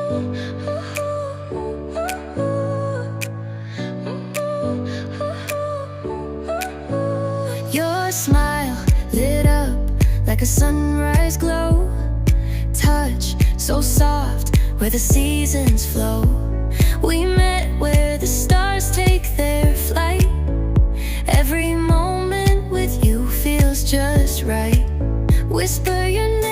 Your smile lit up like a sunrise glow. Touch so soft where the seasons flow. We met where the stars take their flight. Every moment with you feels just right. Whisper your name